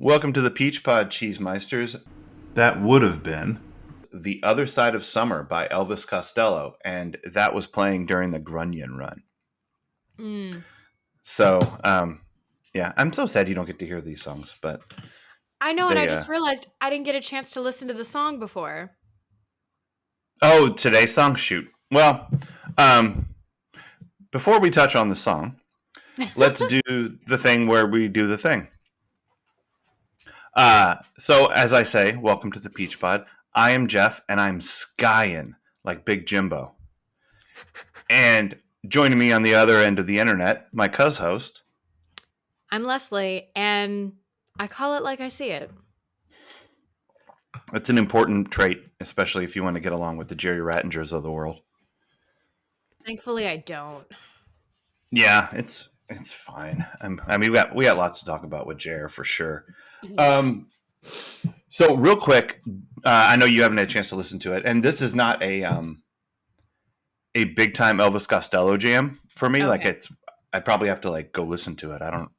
Welcome to the Peach Pod, Cheesemeisters. That would have been The Other Side of Summer by Elvis Costello, and that was playing during the Grunion run. So, yeah, I'm so sad you don't get to hear these songs, but I know, and I just realized I didn't get a chance to listen to the song before. Oh, today's song? Shoot. Well, before we touch on the song, let's do the thing where we do the thing. So, as I say, welcome to the Peach Pod. I am Jeff, and I'm skying like Big Jimbo. And joining me on the other end of the internet, my cuz-host. I'm Leslie, and I call it like I see it. It's an important trait, especially if you want to get along with the Jerry Rattingers of the world. Thankfully, I don't. Yeah, it's fine. I mean, we got lots to talk about with Jer for sure. Yeah. So real quick, I know you haven't had a chance to listen to it, and this is not a big time Elvis Costello jam for me. Okay. Like I probably have to like go listen to it. I don't,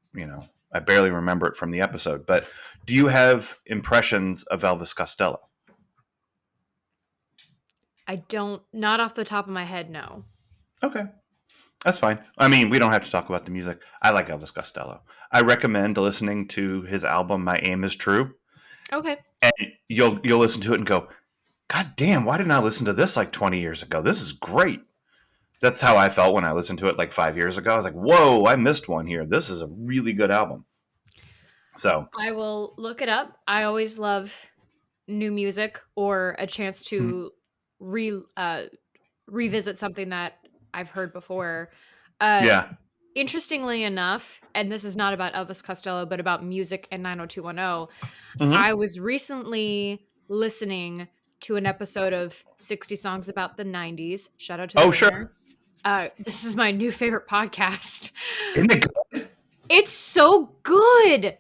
I barely remember it from the episode. But do you have impressions of Elvis Costello? I don't, not off the top of my head, no. Okay. That's fine. I mean, we don't have to talk about the music. I like Elvis Costello. I recommend listening to his album My Aim Is True. Okay. And you'll listen to it and go, God damn, why didn't I listen to this like 20 years ago? This is great. That's how I felt when I listened to it like 5 years ago. I was like, whoa, I missed one here. This is a really good album. So I will look it up. I always love new music or a chance to revisit something that I've heard before. yeah. Interestingly enough, and this is not about Elvis Costello, but about music and 90210, Mm-hmm. I was recently listening to an episode of 60 Songs About the 90s. Shout out to the Sure. This is my new favorite podcast. Isn't it good? It's so good. Yeah,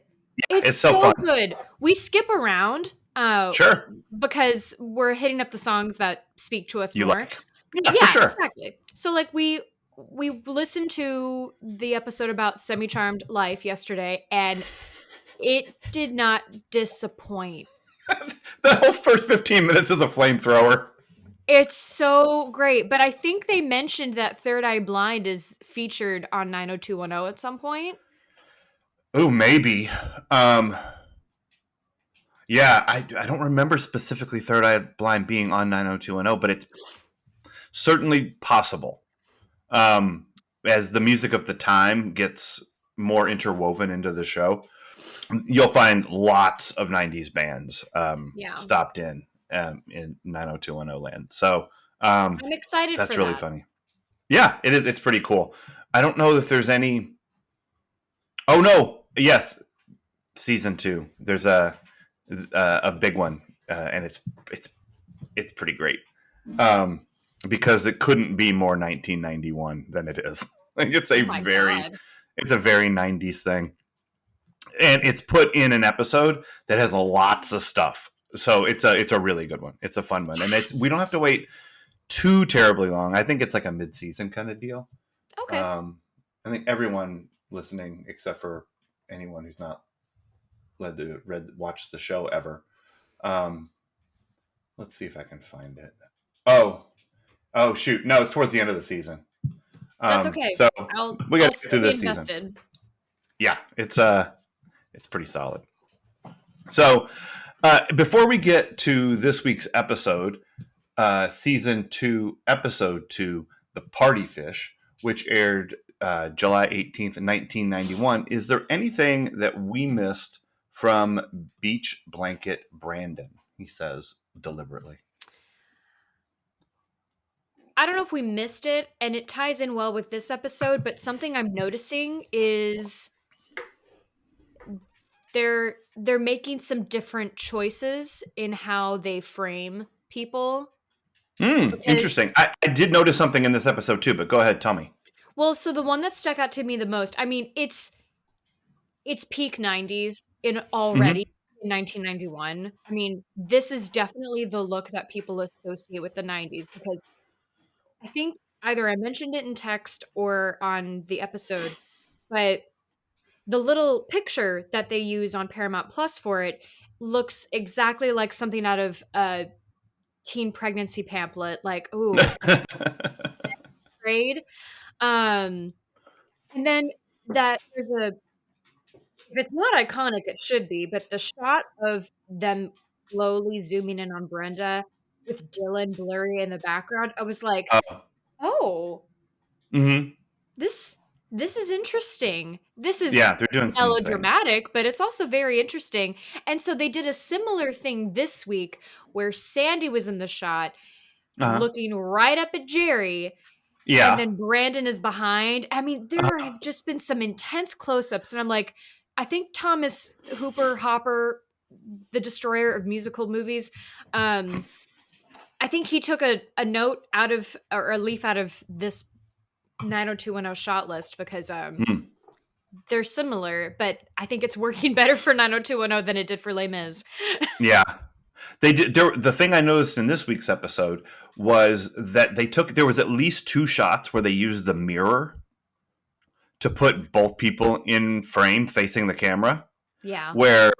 it's so so fun. good. We skip around Sure. because we're hitting up the songs that speak to us You more. like. Yeah, for sure. Exactly. So like we listened to the episode about Semi-Charmed Life yesterday, and it did not disappoint. The whole first 15 minutes is a flamethrower. It's so great. But I think they mentioned that Third Eye Blind is featured on 90210 at some point. Oh, maybe. Yeah, I don't remember specifically Third Eye Blind being on 90210, but it's certainly possible. As the music of the time gets more interwoven into the show, you'll find lots of 90s bands stopped in 90210 land. So I'm excited that's for really that. funny. Yeah, it is. It's pretty cool. I don't know if there's any. Oh no! Yes, season 2. There's a big one, and it's pretty great. Because it couldn't be more 1991 than it is. Like it's a very 90s thing. And it's put in an episode that has lots of stuff. So it's a really good one. It's a fun one. And we don't have to wait too terribly long. I think it's like a mid-season kind of deal. Okay. I think everyone listening, except for anyone who's not watched the show ever. Let's see if I can find it. Oh shoot! No, it's towards the end of the season. That's okay. So we got to get through this season. Yeah, it's pretty solid. So before we get to this week's episode, season 2, episode 2, The Party Fish, which aired July 18th, 1991. Is there anything that we missed from Beach Blanket Brandon? He says deliberately. I don't know if we missed it, and it ties in well with this episode, but something I'm noticing is they're making some different choices in how they frame people. Interesting. I did notice something in this episode too, but go ahead, tell me. Well, so the one that stuck out to me the most, I mean, it's peak 90s in 1991. I mean, this is definitely the look that people associate with the 90s, because I think either I mentioned it in text or on the episode, but the little picture that they use on Paramount Plus for it looks exactly like something out of a teen pregnancy pamphlet. Like, ooh, grade. Um, and then that there's a if it's not iconic, it should be, but the shot of them slowly zooming in on Brenda with Dylan blurry in the background, I was like, Oh. "Oh, Hmm. this this is interesting. This is Yeah, they're doing some things. melodramatic, but it's also very interesting." And so they did a similar thing this week where Sandy was in the shot Uh-huh. looking right up at Jerry, and Yeah. then Brandon is behind. I mean, there have just been some intense close-ups, and I'm like, I think Thomas Hooper Hopper, the destroyer of musical movies, um, I think he took a note out of or a leaf out of this 90210 shot list because Hmm. they're similar, but I think it's working better for 90210 than it did for Les Mis. Yeah. They did. The thing I noticed in this week's episode was that there was at least two shots where they used the mirror to put both people in frame facing the camera, Yeah. where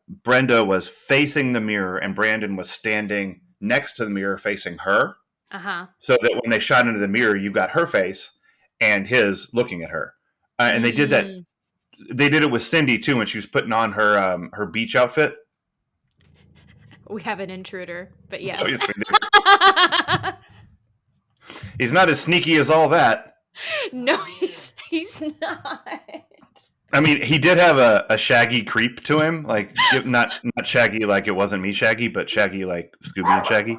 Brenda was facing the mirror and Brandon was standing next to the mirror facing her, Uh-huh. so that when they shot into the mirror, you got her face and his looking at her. And they did that. Mm. They did it with Cindy too when she was putting on her beach outfit. We have an intruder, but Oh, yes. yes, we do. He's not as sneaky as all that. No, he's not. I mean, he did have a shaggy creep to him, like not shaggy like it wasn't me shaggy, but shaggy like Scooby and Shaggy.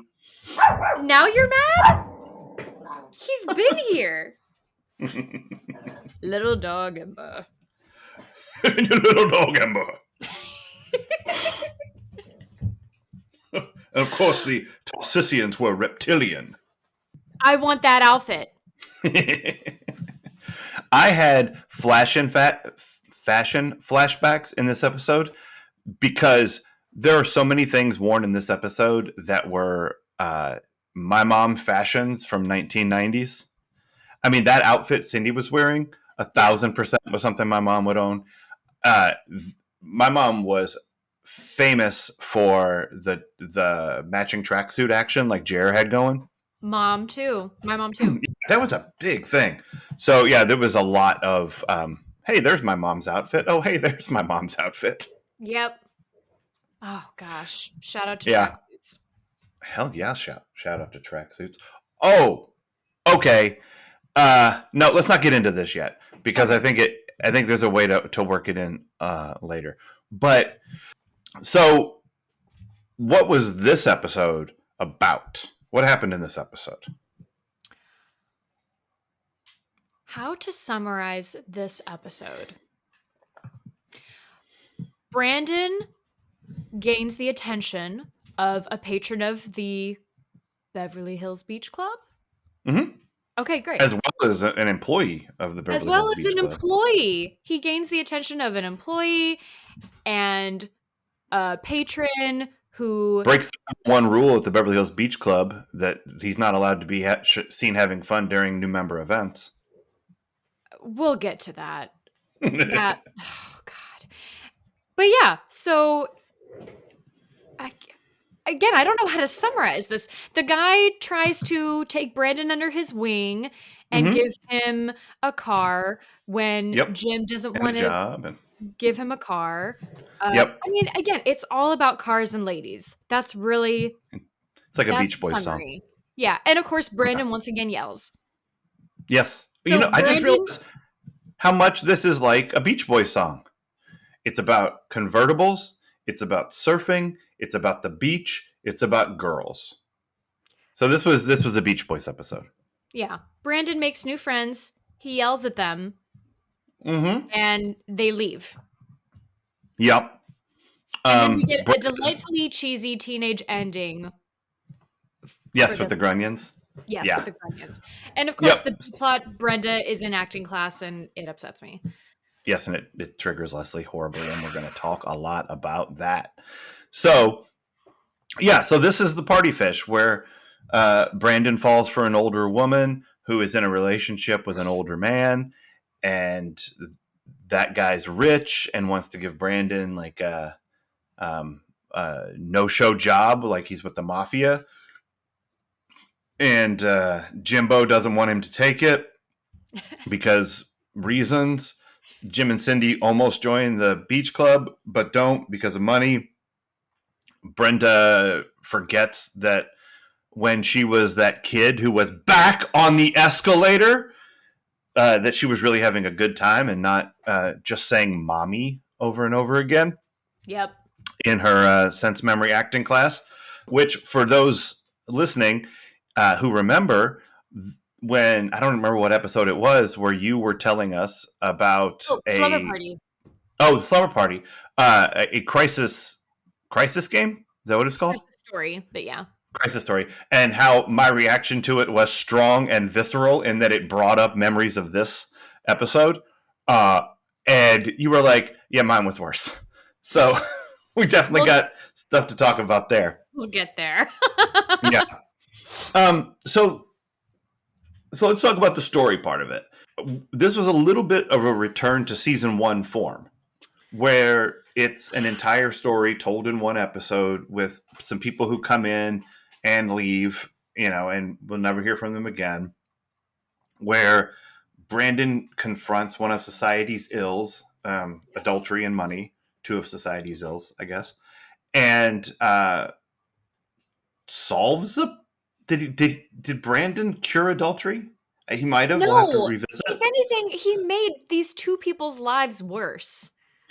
Now you're mad? He's been here. Little dog Emma. Your little dog, Ember. And of course, the Tossicians were reptilian. I want that outfit. I had fashion flashbacks in this episode because there are so many things worn in this episode that were my mom fashions from 1990s. I mean, that outfit Cindy was wearing, 1,000% was something my mom would own. My mom was famous for the matching tracksuit action like Jer had going. Mom too. My mom too. That was a big thing. So yeah, there was a lot of hey, there's my mom's outfit. Oh, hey, there's my mom's outfit. Yep. Oh gosh. Shout out to Yeah. tracksuits. Hell yeah, shout out to tracksuits. Oh, okay. No, let's not get into this yet because I think there's a way to work it in later. But so what was this episode about? What happened in this episode? How to summarize this episode? Brandon gains the attention of a patron of the Beverly Hills Beach Club. Mm-hmm. Okay, great. As well as an employee of the Beverly Hills Beach Club. Employee. He gains the attention of an employee and a patron who breaks one rule at the Beverly Hills Beach Club that he's not allowed to be seen having fun during new member events. We'll get to that. Oh God. But yeah, so again, I don't know how to summarize this. The guy tries to take Brandon under his wing and give him a car when Jim doesn't want to give him a car. I mean, again, it's all about cars and ladies. That's really... It's like a Beach Boys song. Yeah, and of course, Brandon once again yells. Yes. So I just realized how much this is like a Beach Boys song. It's about convertibles. It's about surfing. It's about the beach. It's about girls. So this was a Beach Boys episode. Yeah. Brandon makes new friends. He yells at them. Mm-hmm. And they leave. Yep. And then we get a delightfully cheesy teenage ending. Yes, with the grunions. Yes, with the grunions. And of course, the plot, Brenda is in acting class, and it upsets me. Yes, and it triggers Leslie horribly, and we're going to talk a lot about that. So, yeah, so this is the party fish where Brandon falls for an older woman who is in a relationship with an older man, and that guy's rich and wants to give Brandon like a no-show job, like he's with the mafia. And Jimbo doesn't want him to take it because reasons. Jim and Cindy almost join the beach club, but don't because of money. Brenda forgets that when she was that kid who was back on the escalator, that she was really having a good time and not just saying mommy over and over again. Yep. In her sense memory acting class, which for those listening who remember, when I don't remember what episode it was where you were telling us about Slumber Party. Oh, the slumber party, a crisis game. Is that what it's called? Crisis Story, but yeah. Crisis Story, and how my reaction to it was strong and visceral in that it brought up memories of this episode. And you were like, yeah, mine was worse. So we definitely got stuff to talk about there. We'll get there. Yeah. So let's talk about the story part of it. This was a little bit of a return to season 1 form, where it's an entire story told in one episode with some people who come in and leave, and we'll never hear from them again, where Brandon confronts one of society's ills, yes. Adultery and money, 2 of society's ills, I guess, and solves the... Did Brandon cure adultery? He might have. No. We'll have to revisit. If anything, he made these 2 people's lives worse.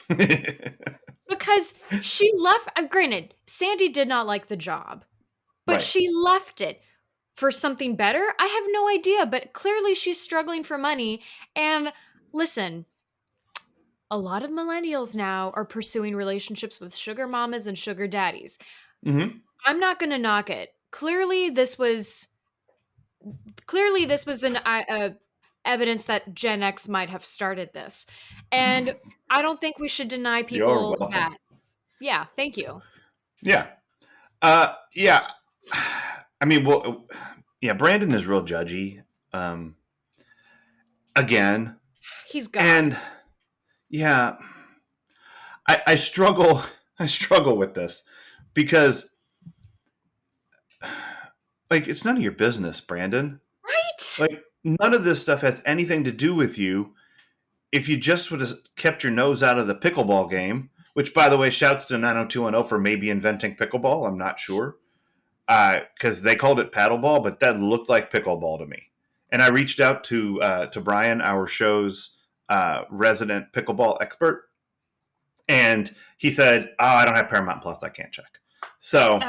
Because she left... Granted, Sandy did not like the job, but right. She left it for something better. I have no idea, but clearly she's struggling for money. And listen, a lot of millennials now are pursuing relationships with sugar mamas and sugar daddies. Mm-hmm. I'm not going to knock it. Clearly this was an evidence that Gen X might have started this. And I don't think we should deny people that. Yeah, thank you. Yeah. Yeah. I mean, well, yeah, Brandon is real judgy. Again. He's gone. And yeah, I struggle with this because like, it's none of your business, Brandon. Right? Like, none of this stuff has anything to do with you. If you just would have kept your nose out of the pickleball game, which, by the way, shouts to 90210 for maybe inventing pickleball. I'm not sure. Because they called it paddleball, but that looked like pickleball to me. And I reached out to Brian, our show's resident pickleball expert. And he said, oh, I don't have Paramount Plus. I can't check. So...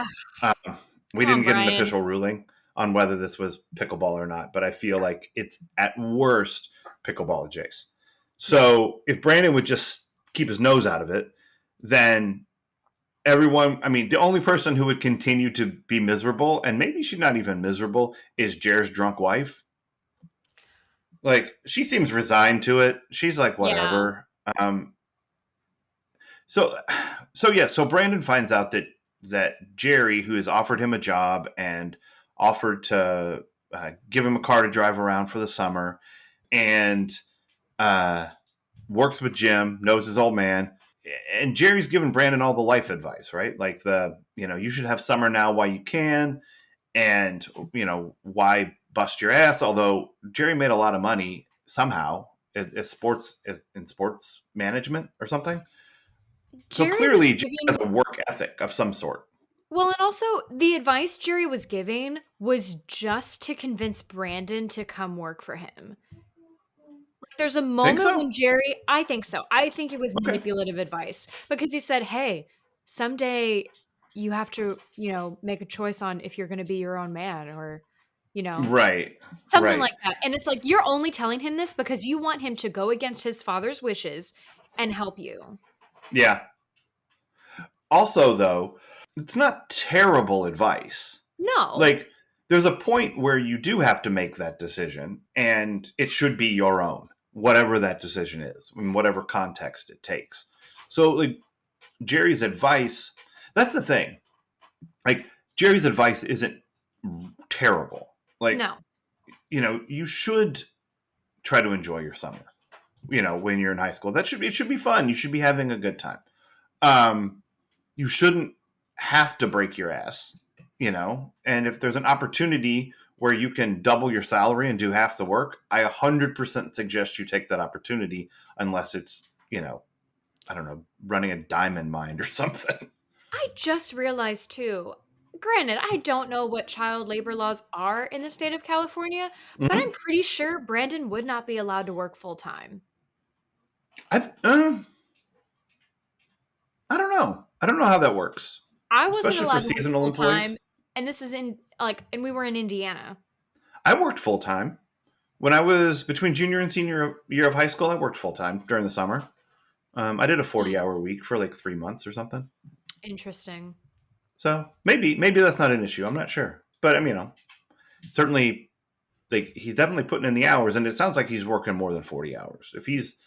we didn't get an official ruling on whether this was pickleball or not, but I feel like it's at worst pickleball adjacent. So if Brandon would just keep his nose out of it, then the only person who would continue to be miserable, and maybe she's not even miserable, is Jer's drunk wife. Like, she seems resigned to it. She's like, whatever. Yeah. So Brandon finds out that Jerry, who has offered him a job and offered to give him a car to drive around for the summer, and works with Jim, knows his old man, and Jerry's giving Brandon all the life advice, right? Like you should have summer now while you can, and why bust your ass? Although Jerry made a lot of money somehow in sports management or something. So Jerry clearly, Jerry has a work ethic of some sort. Well, and also the advice Jerry was giving was just to convince Brandon to come work for him. Like, there's a moment when Jerry... I think so. I think it was manipulative advice because he said, hey, someday you have to, make a choice on if you're going to be your own man or, Right. Something like that. And it's like, you're only telling him this because you want him to go against his father's wishes and help you. Yeah. Also, though, it's not terrible advice. No. Like, there's a point where you do have to make that decision, and it should be your own, whatever that decision is, in whatever context it takes. So, like, Jerry's advice, that's the thing. Like, Jerry's advice isn't terrible. Like, no. You should try to enjoy your summer. when you're in high school. It should be fun. You should be having a good time. You shouldn't have to break your ass, and if there's an opportunity where you can double your salary and do half the work, I 100% suggest you take that opportunity, unless it's, I don't know, running a diamond mine or something. I just realized too. Granted, I don't know what child labor laws are in the state of California, but I'm Hmm. pretty sure Brandon would not be allowed to work full time. I I don't know. I don't know how that works, I wasn't especially for allowed to work seasonal full employees. time, and this is in like, and we were in Indiana. I worked full time when I was between junior and senior year of high school. I worked full time during the summer. I did a Hmm, 40-hour week for like 3 months or something. interesting. So maybe that's not an issue. I'm not sure, but I mean, certainly, like, he's definitely putting in the hours, and it sounds like he's working more than 40 hours. If he's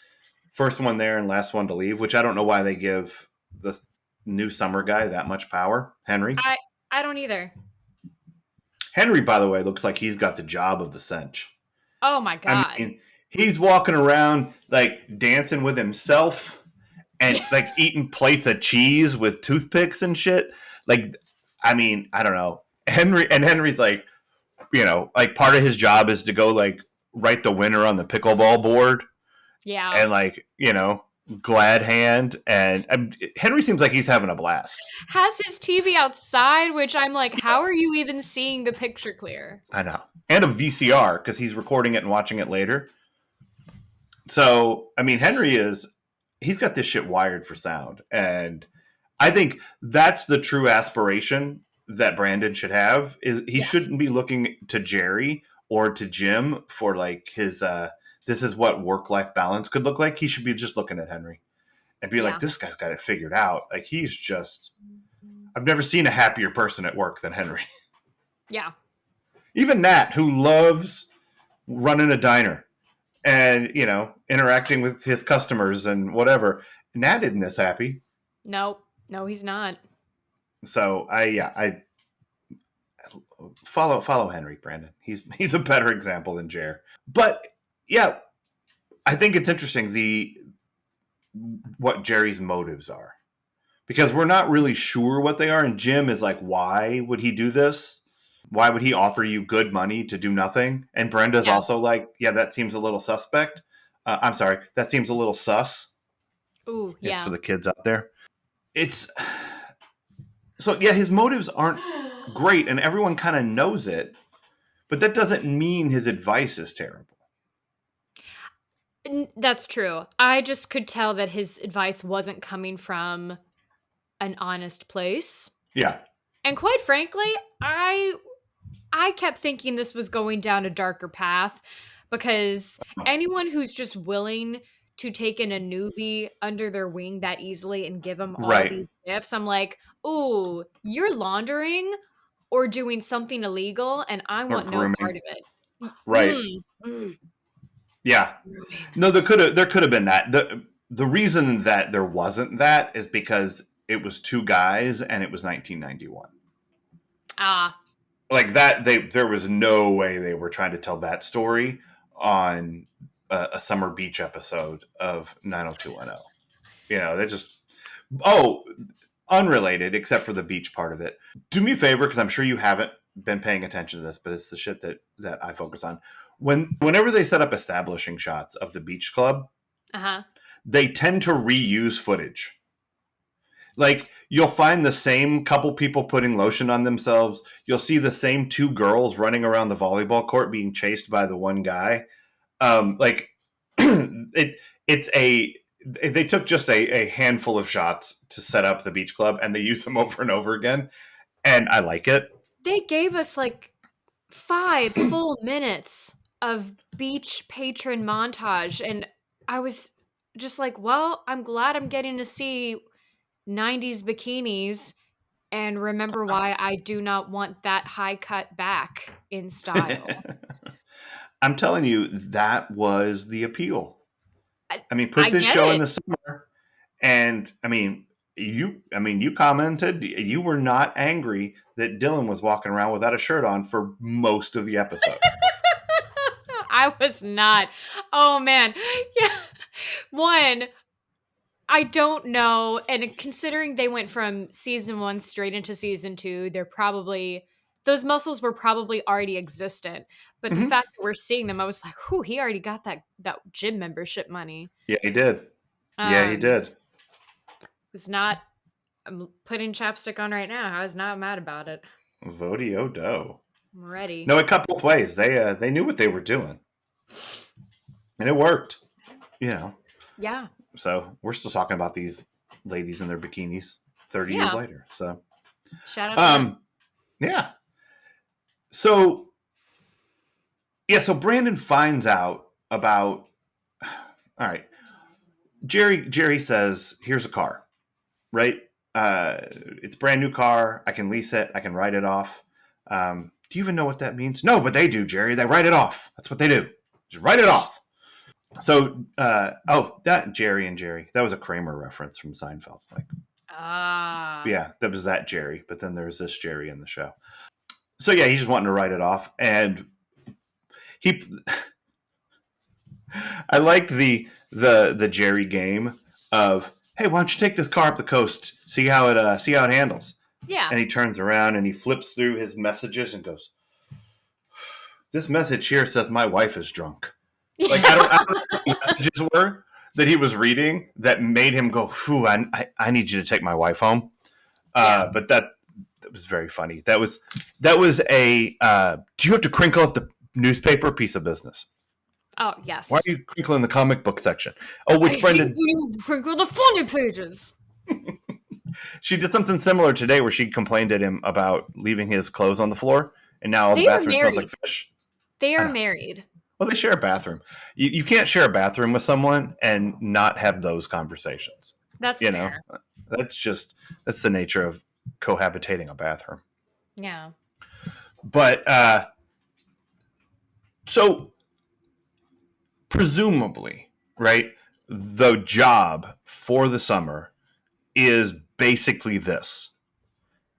first one there and last one to leave, which I don't know why they give this new summer guy that much power, Henry. I I don't either. Henry, by the way, looks like he's got the job of the cinch. Oh my I god. mean, he's walking around like dancing with himself and Yeah. like eating plates of cheese with toothpicks and shit. Like, I mean, I don't know. Henry's like, like part of his job is to go like write the winner on the pickleball board Yeah. and like, glad hand. And Henry seems like he's having a blast. Has his TV outside, which I'm like, how are you even seeing the picture clear? I know. And a VCR because he's recording it and watching it later. So, I mean, he's got this shit wired for sound. And I think that's the true aspiration that Brandon should have, is he Yes. shouldn't be looking to Jerry or to Jim for like his, this is what work-life balance could look like. He should be just looking at Henry and be like, Yeah. this guy's got it figured out. Like, I've never seen a happier person at work than Henry. Yeah. Even Nat, who loves running a diner and, interacting with his customers and whatever. Nat isn't this happy. Nope. No, he's not. So I follow Henry, Brandon. He's a better example than Jer. But yeah, I think it's interesting what Jerry's motives are, because we're not really sure what they are. And Jim is like, why would he do this? Why would he offer you good money to do nothing? And Brenda's Yeah. also like, yeah, that seems a little suspect. I'm sorry, that seems a little sus. Ooh, It's for yeah. the kids out there. It's so yeah, his motives aren't great, and everyone kind of knows it, but that doesn't mean his advice is terrible. That's true. I just could tell that his advice wasn't coming from an honest place. Yeah, And quite frankly, I kept thinking this was going down a darker path, because anyone who's just willing to take in a newbie under their wing that easily and give them all right. these gifts, I'm like, "Ooh, you're laundering or doing something illegal, and I Or want no part grooming. of it." Right. Mm, Yeah. grooming. No, there could have been that. The reason that there wasn't that is because it was two guys and it was 1991. Ah, Like that, there was no way they were trying to tell that story on a summer beach episode of 90210. They just, oh, unrelated except for the beach part of it. Do me a favor, because I'm sure you haven't been paying attention to this, but it's the shit that I focus on. Whenever they set up establishing shots of the beach club, uh-huh. they tend to reuse footage. Like, you'll find the same couple people putting lotion on themselves. You'll see the same two girls running around the volleyball court being chased by the one guy. Like it's a they took just a handful of shots to set up the beach club, and they use them over and over again, and I like it. They gave us like 5 full minutes of beach patron montage, and I was just like, "Well, I'm glad I'm getting to see 90s bikinis and remember why I do not want that high cut back in style." I'm telling you, that was the appeal. I I mean, put I this get show in it. the summer, and you commented you were not angry that Dylan was walking around without a shirt on for most of the episode. I was not. Oh man. Yeah. One, I don't know. And considering they went from season 1 straight into season 2, those muscles were probably already existent. But the Hmm. fact that we're seeing them, I was like, "Whew, he already got that gym membership money." Yeah, he did. Yeah, he Um, did. was not. I'm putting chapstick on right now. I was not mad about it. Vodio do. I'm ready. No, it cut both ways. They knew what they were doing, and it worked. You know. Yeah. So we're still talking about these ladies in their bikinis 30 years Yeah. later. So, Shout out to them. yeah. So, yeah. So Brandon finds out about. All right. Jerry says, "Here's a car, right? It's a brand new car. I can lease it. I can write it off. Do you even know what that means? No, but they do, Jerry. They write it off. That's what they do. Just write it off." So, that Jerry and Jerry. That was a Kramer reference from Seinfeld. Like, Ah. yeah, that was that Jerry. But then there's this Jerry in the show. So yeah, he's just wanting to write it off, and he. I liked the Jerry game of, hey, why don't you take this car up the coast, see how it handles. Yeah. And he turns around and he flips through his messages and goes, "This message here says my wife is drunk." Like, I don't know what the messages were that he was reading that made him go, "Phew, I need you to take my wife home." Yeah. But that was very funny. That was a do you have to crinkle up the newspaper piece of business? Oh, yes. Why are you crinkling the comic book section? Oh, which I Brendan? hate when you crinkle the funny pages. She did something similar today where she complained at him about leaving his clothes on the floor, and now all the They are bathroom smells like married. fish. They I are know. married. Well, they share a bathroom. You can't share a bathroom with someone and not have those conversations. That's You fair. know, that's the nature of cohabitating a bathroom. Yeah. But so presumably, right, the job for the summer is basically this: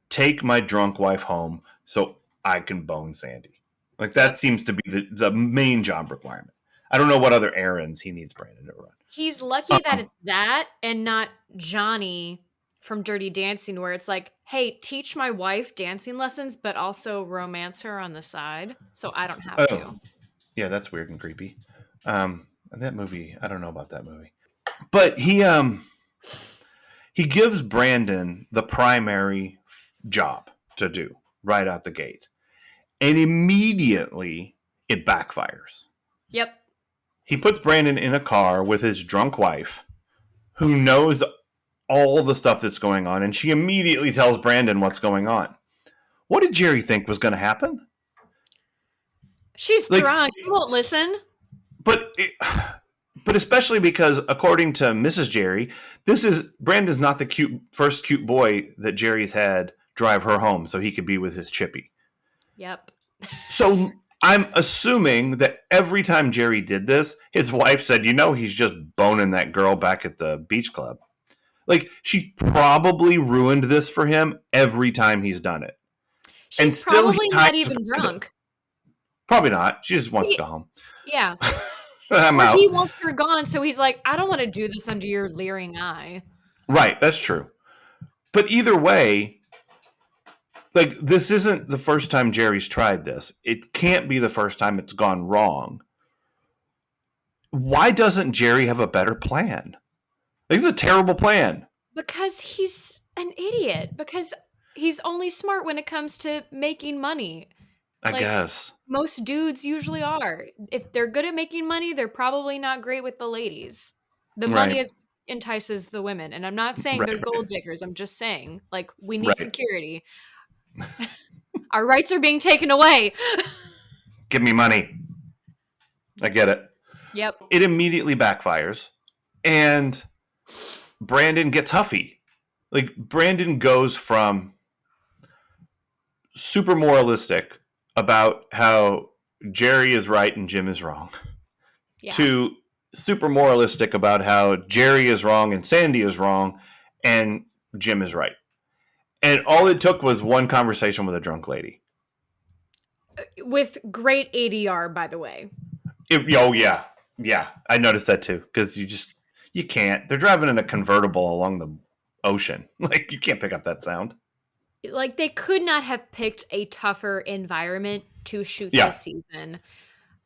take my drunk wife home so I can bone Sandy. Like, that Yep. seems to be the main job requirement. I don't know what other errands he needs Brandon to run. He's lucky that it's that and not Johnny from Dirty Dancing, where it's like, hey, teach my wife dancing lessons, but also romance her on the side, so I don't have to. Yeah, that's weird and creepy. That movie, I don't know about that movie. But he gives Brandon the primary job to do right out the gate. And immediately it backfires. Yep. He puts Brandon in a car with his drunk wife, who knows all the stuff that's going on, and she immediately tells Brandon what's going on. What did Jerry think was going to happen? She's drunk. He won't listen. But especially because, according to Mrs. Jerry, Brandon's not the first cute boy that Jerry's had drive her home so he could be with his chippy. Yep. So I'm assuming that every time Jerry did this, his wife said, he's just boning that girl back at the beach club. Like, she probably ruined this for him every time he's done it. She's and still probably not even drunk. Probably not. She just wants to go home. Yeah. I'm out. He wants her gone, so he's like, I don't want to do this under your leering eye. Right, that's true. But either way, like, this isn't the first time Jerry's tried this. It can't be the first time it's gone wrong. Why doesn't Jerry have a better plan? Like, it's a terrible plan. Because he's an idiot. Because he's only smart when it comes to making money. I guess. Most dudes usually are. If they're good at making money, they're probably not great with the ladies. The money entices the women. And I'm not saying they're gold diggers. I'm just saying, like, we need security. Our rights are being taken away. Give me money. I get it. Yep. It immediately backfires. And Brandon gets huffy. Like, Brandon goes from super moralistic about how Jerry is right and Jim is wrong, to super moralistic about how Jerry is wrong and Sandy is wrong and Jim is right. And all it took was one conversation with a drunk lady. With great ADR, by the way. Yeah. I noticed that too, because You can't. They're driving in a convertible along the ocean. Like, you can't pick up that sound. Like, they could not have picked a tougher environment to shoot Yeah. this season.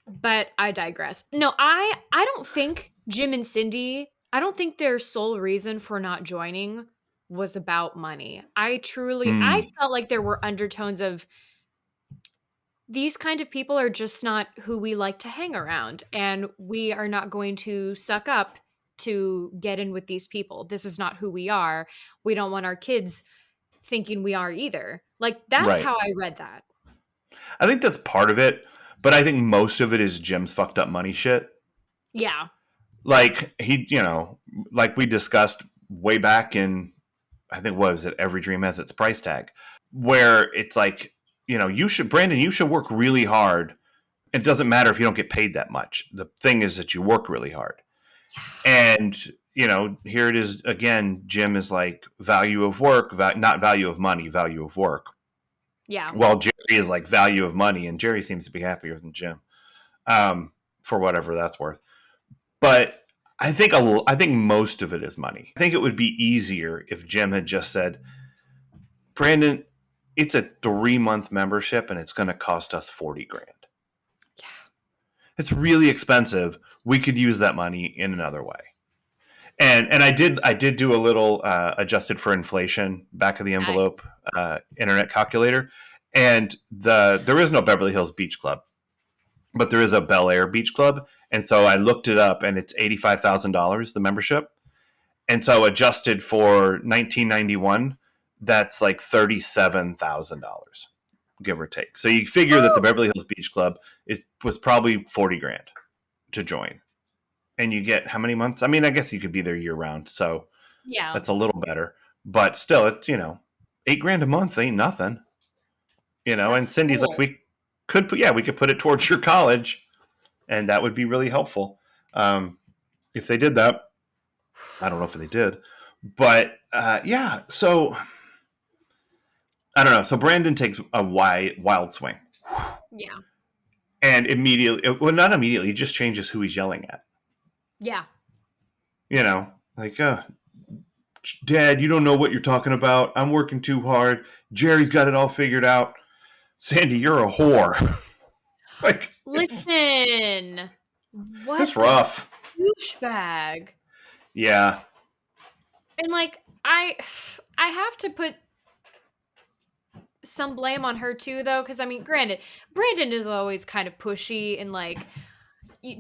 But I digress. No, I don't think Jim and Cindy, I don't think their sole reason for not joining was about money. I Mm, felt like there were undertones of these kind of people are just not who we like to hang around, and we are not going to suck up to get in with these people. This is not who we are. We don't want our kids thinking we are either. Like, that's right. how I read that. I think that's part of it, but I think most of it is Jim's fucked up money shit. Yeah. Like, like we discussed way back in, I think, what was it? Every dream has its price tag, where it's like, Brandon, you should work really hard. It doesn't matter if you don't get paid that much. The thing is that you work really hard. And, here it is again. Jim is like, value of work, not value of money, value of work. Yeah. Well, Jerry is like, value of money, and Jerry seems to be happier than Jim, for whatever that's worth. But I think most of it is money. I think it would be easier if Jim had just said, Brandon, it's a 3-month membership and it's going to cost us 40 grand. Yeah. It's really expensive. We could use that money in another way. And I did do a little adjusted for inflation back of the envelope internet calculator, and there is no Beverly Hills Beach Club, but there is a Bel Air Beach Club, and so I looked it up, and it's $85,000 the membership, and so adjusted for 1991, that's like $37,000, give or take. So you figure that the Beverly Hills Beach Club was probably 40 grand to join. And you get how many months? I mean, I guess you could be there year round, so Yeah. that's a little better. But still, it's $8 grand a month ain't nothing. That's And Cindy's like, cool. we could put it towards your college, and that would be really helpful. If they did that, I don't know if they did, but yeah. So I don't know. So Brandon takes a wild swing, Yeah. and immediately, well, not immediately, he just changes who he's yelling at. Yeah. Like, Dad, you don't know what you're talking about. I'm working too hard. Jerry's got it all figured out. Sandy, you're a whore. Like, Listen. What it's a rough. douchebag. Yeah. And like, I have to put some blame on her too, though, because I mean, granted, Brandon is always kind of pushy and like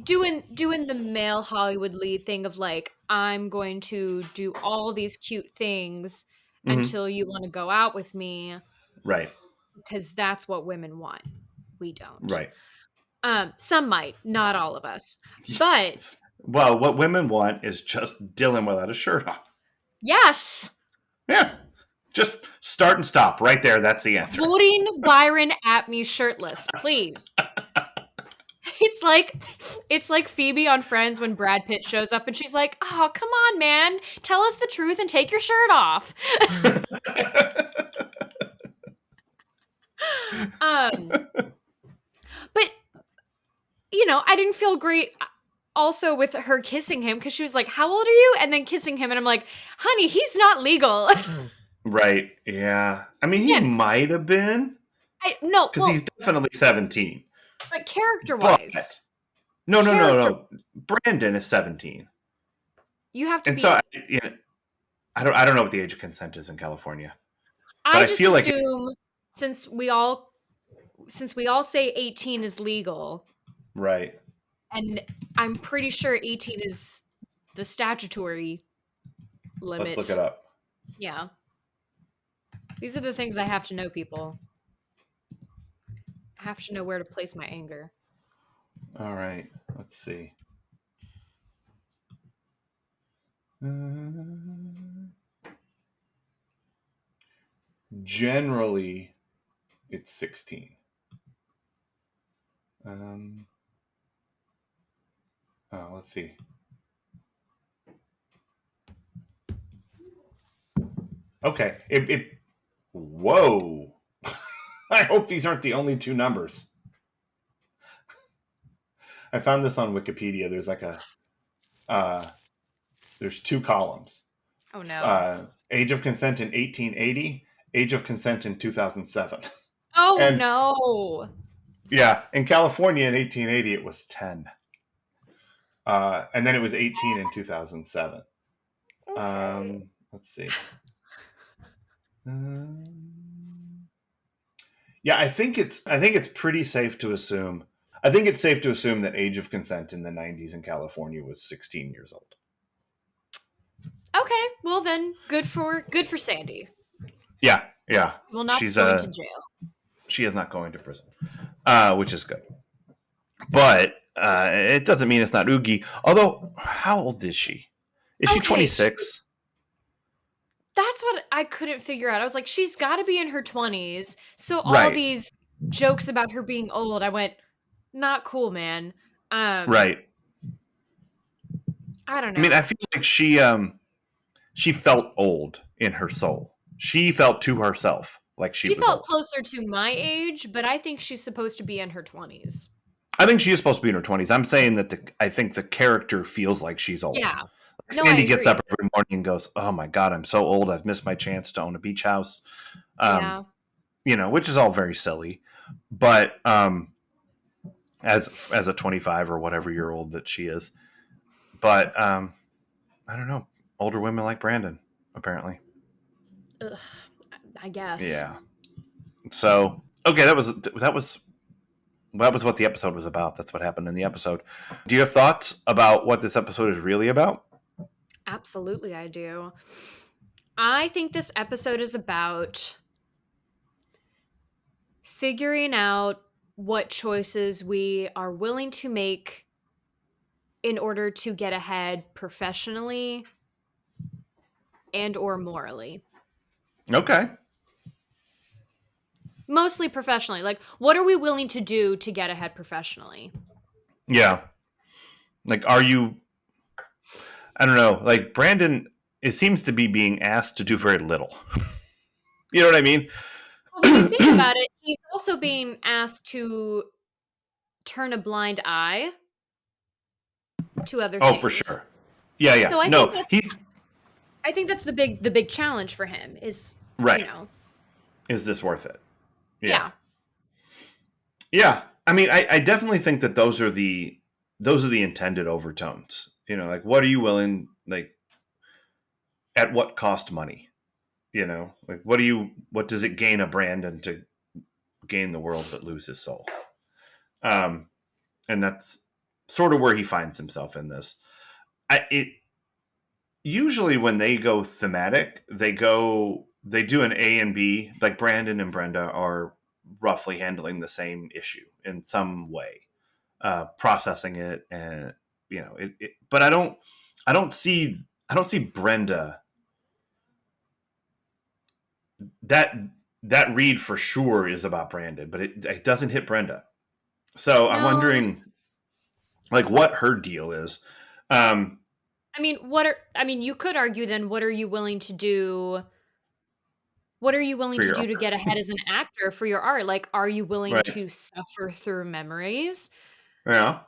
doing the male Hollywood lead thing of like, I'm going to do all these cute things Mm-hmm. until you want to go out with me, Right. because that's what women want. We don't. Right. Some might, not all of us. But Well, what women want is just Dylan without a shirt on. yes, Yeah. Just start and stop right there. That's the answer. voting Byron at me shirtless, please. It's like Phoebe on Friends when Brad Pitt shows up and she's like, "Oh, come on, man. Tell us the truth and take your shirt off." But I didn't feel great also with her kissing him, because she was like, "How old are you?" and then kissing him, and I'm like, "Honey, he's not legal." Right. Yeah. I mean, he Again, might have been, no, because well, he's definitely 17. but character But wise, no, no, no, character, no. Brandon is 17. you have to And so, be. I don't know what the age of consent is in California, but I I just feel like assume since we all say 18 is legal, right. and I'm pretty sure 18 is the statutory Let's look limit. it up. Yeah. These are the things I have to know, people. I have to know where to place my anger. All right. Let's see. Generally, it's 16. Let's see. Okay. Whoa. I hope these aren't the only two numbers. I found this on Wikipedia. There's like a There's two columns. Oh no. Age of consent in 1880, age of consent in 2007. Oh And no. yeah, in California in 1880, it was 10. And then it was 18 in 2007. Okay. Let's see. Um, yeah, I think it's pretty safe to assume. I think it's safe to assume that age of consent in the 90s in California was 16 years old. Okay. Well then, good for Sandy. Yeah, yeah. Will not be She's going to jail. she is not going to prison, which is good. But it doesn't mean it's not Oogie. Although, how old is she? Is she Okay. 26? That's what I couldn't figure out. I was like, she's got to be in her 20s. So all Right, these jokes about her being old, I went, not cool, man. Um, right. I don't I mean, I know. feel like she felt old in her soul. She felt to herself like she She was felt old. closer to my age, but I think she's supposed to be in her 20s. I think she is supposed to be in her 20s. I'm saying that I think the character feels like she's old. Yeah. Like No, I Sandy gets agree. up every morning and goes, "Oh my god, I'm so old. I've missed my chance to own a beach house." Um, Yeah. which is all very silly. But as a 25 or whatever year old that she is, but I don't know. Older women like Brandon, apparently. Ugh, I guess. Yeah. So okay, that was what the episode was about. That's what happened in the episode. Do you have thoughts about what this episode is really about? Absolutely, I do. I think this episode is about figuring out what choices we are willing to make in order to get ahead professionally and or morally. Okay. Mostly professionally. Like, what are we willing to do to get ahead professionally? Yeah. Like, are you? I don't know. Like Brandon, it seems to be being asked to do very little. You know what I mean? Well, when you think about it, he's also being asked to turn a blind eye to other Oh, for things. sure. Yeah, yeah. So No, he's I think that's the big challenge for him is, you right. know, Is this worth it? Yeah. yeah. Yeah. I mean, I definitely think that those are the intended overtones. Like what are you willing, like at what cost money? Like what does it gain a Brandon to gain the world but lose his soul? Um, and that's sort of where he finds himself in this. It usually when they go thematic, they do an A and B. Like Brandon and Brenda are roughly handling the same issue in some way, processing it, and But I don't see Brenda that that read for sure is about Brandon, but it doesn't hit Brenda. So I'm No, wondering like what her deal is. Um, you could argue then what are you willing to do? What are you willing for to your do to art, get ahead as an actor for your art? Like, are you willing right? to suffer through memories? Yeah,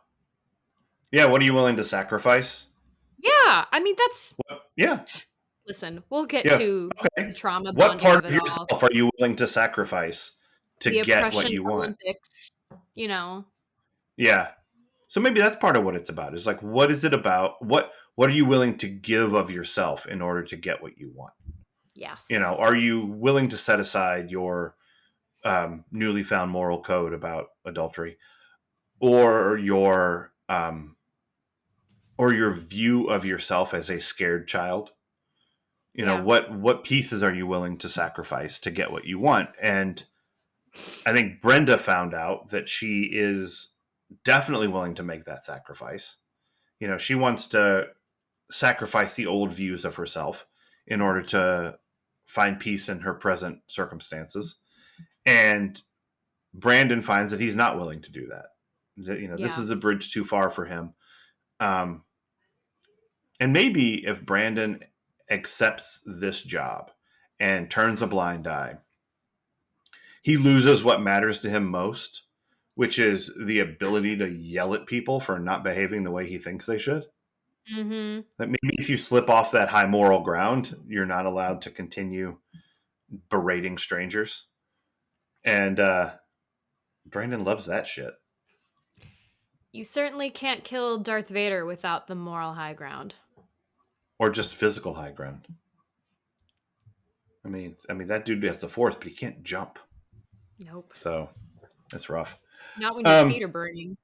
yeah. What are you willing to sacrifice? Yeah, I mean that's Yeah, listen, we'll get yeah. to Okay. the trauma What bonding part of of it all. yourself are you willing to sacrifice to The get what oppression you want? Olympics, you know. Yeah. So maybe that's part of what it's about. Is like, what is it about? What are you willing to give of yourself in order to get what you want? Yes. Are you willing to set aside your newly found moral code about adultery, or your view of yourself as a scared child? Yeah. What pieces are you willing to sacrifice to get what you want? And I think Brenda found out that she is definitely willing to make that sacrifice. She wants to sacrifice the old views of herself in order to find peace in her present circumstances. And Brandon finds that he's not willing to do that. This Yeah. is a bridge too far for him. Um, and maybe if Brandon accepts this job and turns a blind eye, he loses what matters to him most, which is the ability to yell at people for not behaving the way he thinks they should. Mm-hmm. That maybe if you slip off that high moral ground, you're not allowed to continue berating strangers. And Brandon loves that shit. You certainly can't kill Darth Vader without the moral high ground. Or just physical high ground. I mean that dude has the force, but he can't jump. Nope. So that's rough. Not when your feet Um, are burning.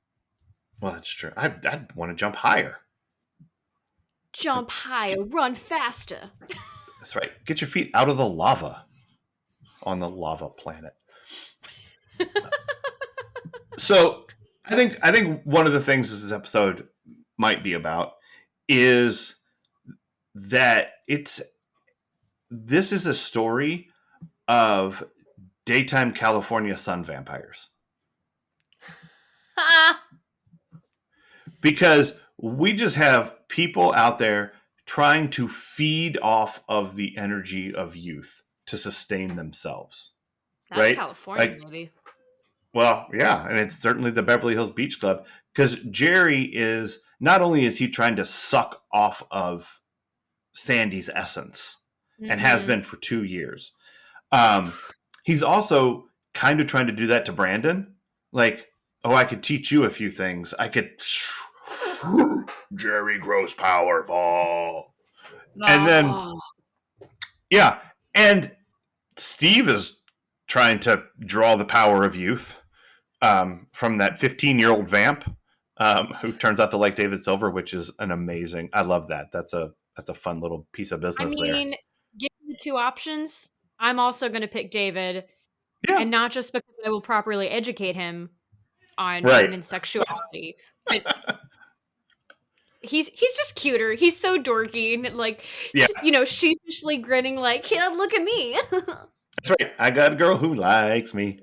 well, that's true. I'd want to jump higher. Jump higher, run faster. That's right. Get your feet out of the lava on the lava planet. So I think one of the things this episode might be about is that this is a story of daytime California sun vampires. Because we just have people out there trying to feed off of the energy of youth to sustain themselves. That's Right? California, Like, maybe. well, yeah, and it's certainly the Beverly Hills Beach Club because Jerry is not only is he trying to suck off of Sandy's essence and has Mm-hmm. been for 2 years. He's also kind of trying to do that to Brandon. Like, oh, I could teach you a few things. I could. Jerry grows powerful. And then, Oh, yeah. And Steve is trying to draw the power of youth from that 15-year-old vamp who turns out to like David Silver, which is an amazing. I love that. That's a fun little piece of I business there. mean, given the two options, I'm also going to pick David, Yeah. and not just because I will properly educate him on Right. human sexuality, but he's just cuter. He's so dorky and like, Yeah. sheepishly grinning like, yeah, look at me. That's right. I got a girl who likes me.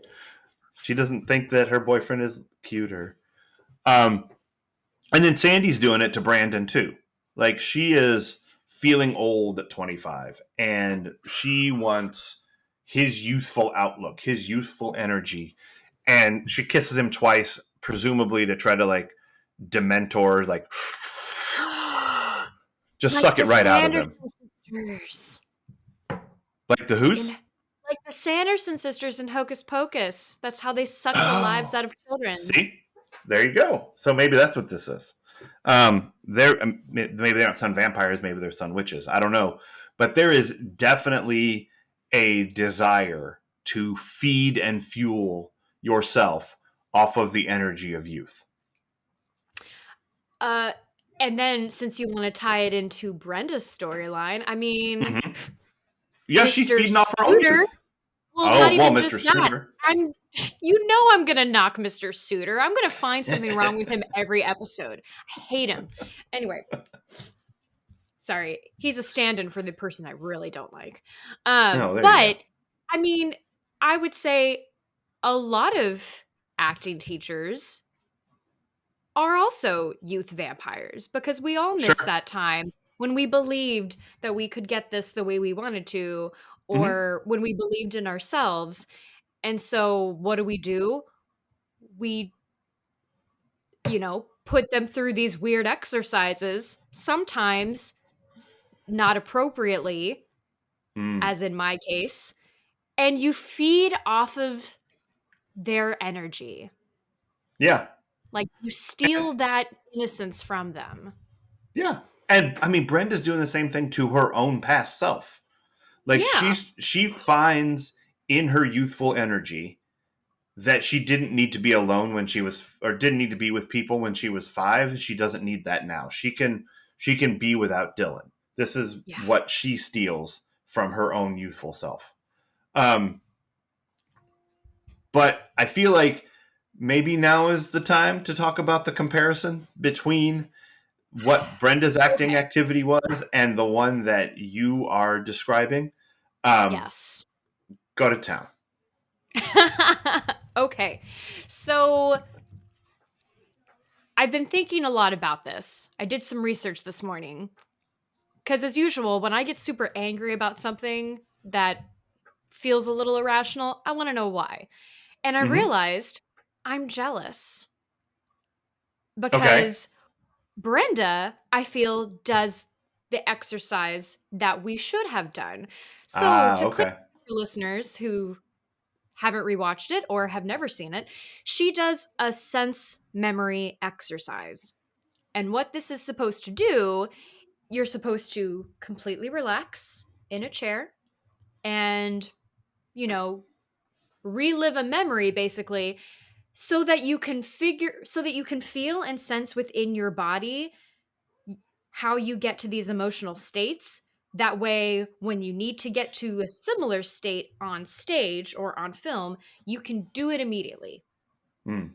She doesn't think that her boyfriend is cuter. And then Sandy's doing it to Brandon too. Like she is feeling old at 25 and she wants his youthful outlook, his youthful energy. And she kisses him twice, presumably to try to like dementor, like just Like suck the it right out of him. Sanderson sisters. Like the who's? Like the Sanderson sisters in Hocus Pocus. That's how they suck the lives Oh, out of children. see, there you go. So maybe that's what this is. Maybe they aren't sun vampires. Maybe they're sun witches. I don't know, but there is definitely a desire to feed and fuel yourself off of the energy of youth. And then since you want to tie it into Brenda's storyline, I mean, Mm-hmm. Yeah, she's Mr. feeding off her own Suitor. youth. Well, not Oh well, even Mr. just that. Suitor. I'm gonna knock Mr. Suitor. I'm gonna find something wrong with him every episode. I hate him. Anyway, sorry, he's a stand-in for the person I really don't like. No, there you But go. I mean, I would say a lot of acting teachers are also youth vampires because we all miss Sure. that time when we believed that we could get this the way we wanted to, Mm-hmm. or when we believed in ourselves. And so what do? We, put them through these weird exercises, sometimes not appropriately, Mm. as in my case, and you feed off of their energy. Yeah. Like you steal that innocence from them. Yeah. And I mean, Brenda's doing the same thing to her own past self. Like Yeah. she finds in her youthful energy that she didn't need to be alone when she was, or didn't need to be with people when she was 5. She doesn't need that now. She can be without Dylan. This is Yeah. what she steals from her own youthful self. Um, but I feel like maybe now is the time to talk about the comparison between what Brenda's acting activity was and the one that you are describing. Yes. Go to town. Okay. So I've been thinking a lot about this. I did some research this morning. Because as usual, when I get super angry about something that feels a little irrational, I want to know why. And I Mm-hmm. realized I'm jealous Okay. because Brenda, I feel, does the exercise that we should have done. So, Ah, to clear okay. for listeners who haven't rewatched it or have never seen it, she does a sense memory exercise. And what this is supposed to do, you're supposed to completely relax in a chair and, you know, relive a memory basically so that you can feel and sense within your body how you get to these emotional states. That way, when you need to get to a similar state on stage or on film, you can do it immediately, Hmm.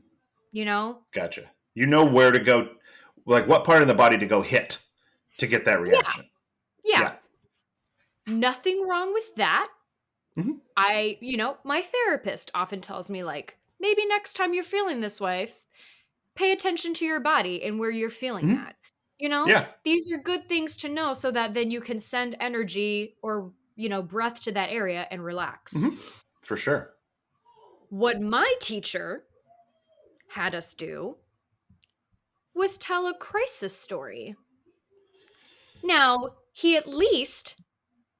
you know? Gotcha. You know where to go, like what part of the body to go hit to get that Yeah. reaction. Yeah. Yeah. Nothing wrong with that. Hmm. My therapist often tells me, like, maybe next time you're feeling this way, pay attention to your body and where you're feeling Hmm. that. You know, Yeah. these are good things to know so that then you can send energy or, breath to that area and relax. Hmm. For sure. What my teacher had us do was tell a crisis story. Now, he at least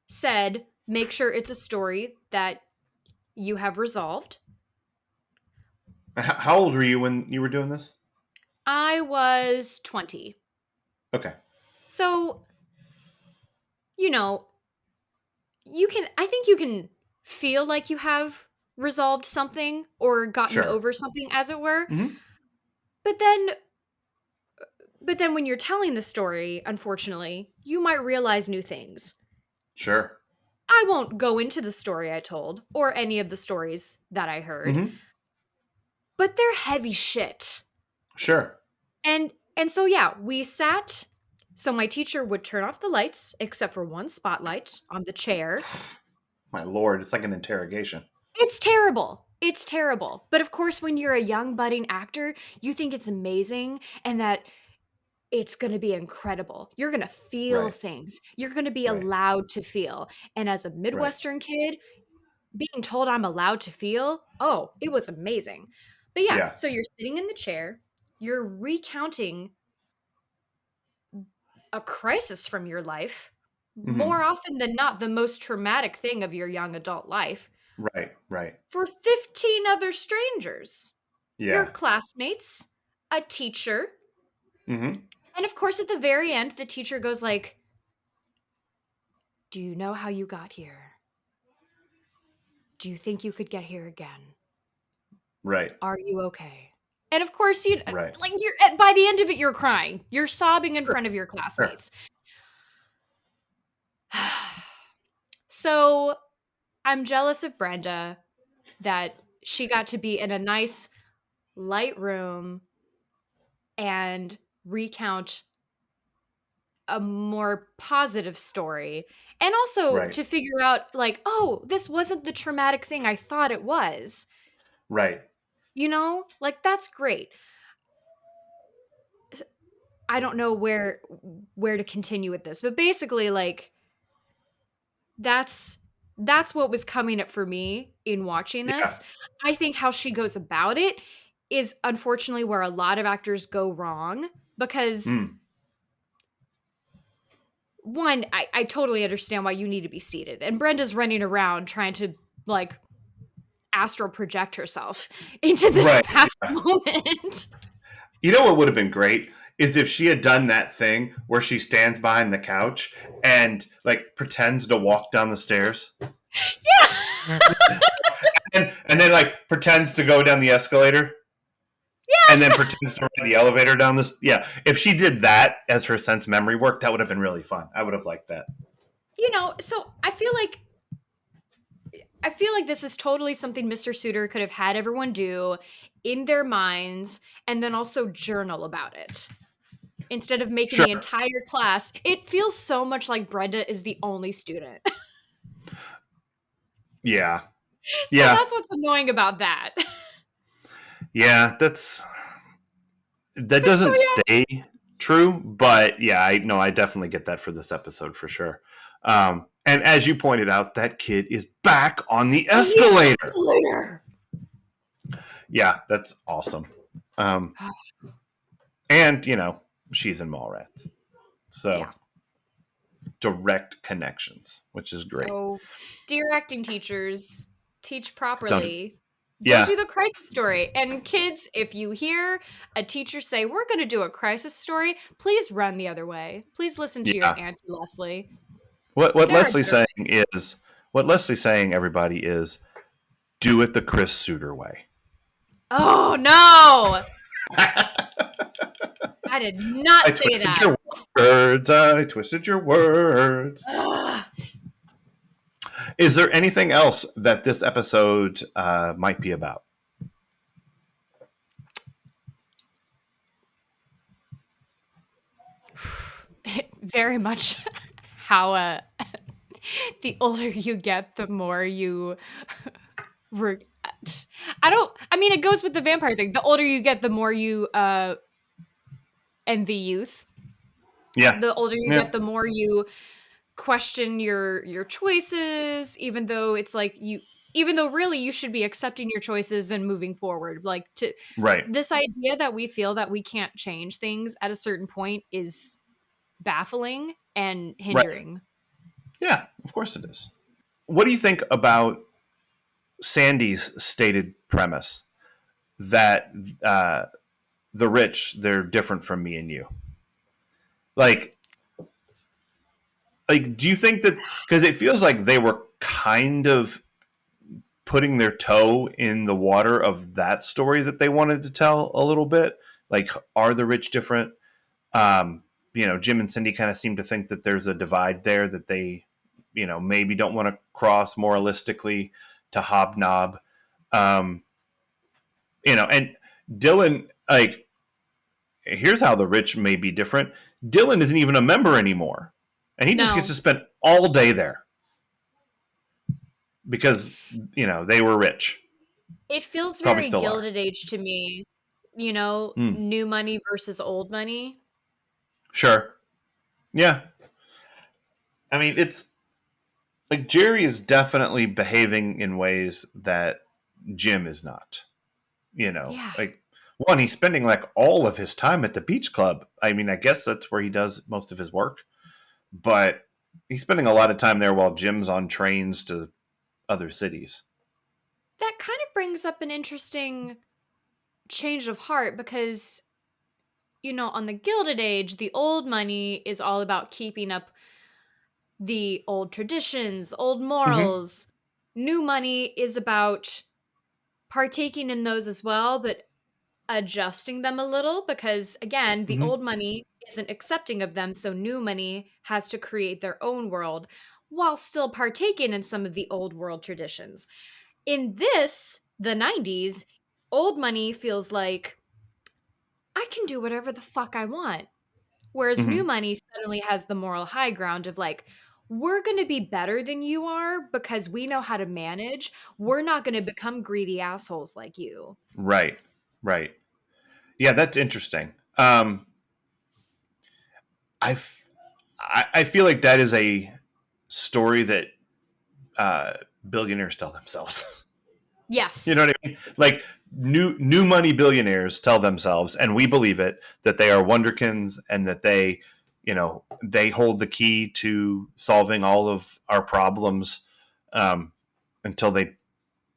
said, make sure it's a story that you have resolved. How old were you when you were doing this? I was 20. Okay. So, you know, I think you can feel like you have resolved something or gotten Sure. over something, as it were. Hmm. But then when you're telling the story, unfortunately, you might realize new things. Sure. I won't go into the story I told or any of the stories that I heard, Hmm. but they're heavy shit. Sure. And so yeah, we sat. So my teacher would turn off the lights except for one spotlight on the chair. My lord, it's like an interrogation. It's terrible. It's terrible. But of course, when you're a young budding actor, you think it's amazing and that it's going to be incredible. You're going to feel Right. things. You're going to be Right. allowed to feel. And as a Right. Midwestern kid, being told I'm allowed to feel, oh, it was amazing. But yeah, Yeah. so you're sitting in the chair, you're recounting a crisis from your life, Hmm. more often than not, the most traumatic thing of your young adult life, Right. Right. for 15 other strangers, your Yeah. classmates, a teacher. Hmm. And of course, at the very end, the teacher goes like, do you know how you got here? Do you think you could get here again? Right. Are you okay? And of course, Right. like you're by the end of it, you're crying. You're sobbing in Sure. front of your Sure. classmates. So I'm jealous of Brenda that she got to be in a nice light room and recount a more positive story. And also Right. to figure out, like, oh, this wasn't the traumatic thing I thought it was. Right. Like, that's great. I don't know where to continue with this, but basically, like, that's that's what was coming up for me in watching this. Yeah. I think how she goes about it is unfortunately where a lot of actors go wrong because Mm. one, I totally understand why you need to be seated. And Brenda's running around trying to like astral project herself into this Right. past Yeah. moment. You know what would have been great is if she had done that thing where she stands behind the couch and like pretends to walk down the stairs Yeah. and then like pretends to go down the escalator and then Yes. pretends to ride the elevator down this. Yeah. If she did that as her sense memory work, that would have been really fun. I would have liked that. So I feel like this is totally something Mr. Suter could have had everyone do in their minds and then also journal about it. Instead of making Sure. the entire class, it feels so much like Brenda is the only student. Yeah. So Yeah. that's what's annoying about that. Yeah. That But so doesn't yeah, stay true, but yeah, I definitely get that for this episode for sure. And as you pointed out, that kid is back on the on the escalator. escalator. Yeah, that's awesome. Um, and she's in Mallrats. So Yeah. direct connections, which is great. So, dear acting teachers, teach Don't, properly. Don't yeah, do the crisis story. And kids, if you hear a teacher say, we're going to do a crisis story, please run the other way. Please listen to your yeah. Auntie Leslie. What Get her Leslie's better. saying is, what Leslie's saying, everybody, is do it the Chris Suter way. Oh, no. I did not I say twisted that. your words. I twisted your words. Ugh. Is there anything else that this episode might be about? Very much how the older you get, the more you. Re- I mean, it goes with the vampire thing. The older you get, the more you envy youth. Yeah, The older you yeah, get, the more you question your choices, even though it's like even though really you should be accepting your choices and moving forward. Like to right, this idea that we feel that we can't change things at a certain point is baffling and right. hindering. Yeah, of course it is. What do you think about Sandy's stated premise that the rich, they're different from me and you? Like, do you think that, because it feels like they were kind of putting their toe in the water of that story that they wanted to tell a little bit? Like, are the rich different? Jim and Cindy kind of seem to think that there's a divide there that they, maybe don't want to cross moralistically to hobnob. Um, and Dylan, like, here's how the rich may be different. Dylan isn't even a member anymore, and he just gets No, to spend all day there because they were rich. it feels Probably very still are. Gilded Age to me. Mm, New money versus old money. sure. Yeah. I mean, it's like Jerry is definitely behaving in ways that Jim is not. Yeah. Like, one, he's spending like all of his time at the beach club. I mean, I guess that's where he does most of his work, but he's spending a lot of time there while Jim's on trains to other cities. That kind of brings up an interesting change of heart because, on the Gilded Age, the old money is all about keeping up the old traditions, old Mm-hmm. morals. New money is about partaking in those as well, but adjusting them a little because, again, the Mm-hmm. old money isn't accepting of them. So new money has to create their own world while still partaking in some of the old world traditions. In the 90s, old money feels like I can do whatever the fuck I want. Whereas new Mm-hmm. money suddenly has the moral high ground of like, we're going to be better than you are because we know how to manage. We're not going to become greedy assholes like you. Right. Right. Yeah, that's interesting. I, f- I feel like that is a story that uh, billionaires tell themselves. You Yes. know what I mean? Like new money billionaires tell themselves, and we believe it, that they are wonderkins and that they hold the key to solving all of our problems um, until they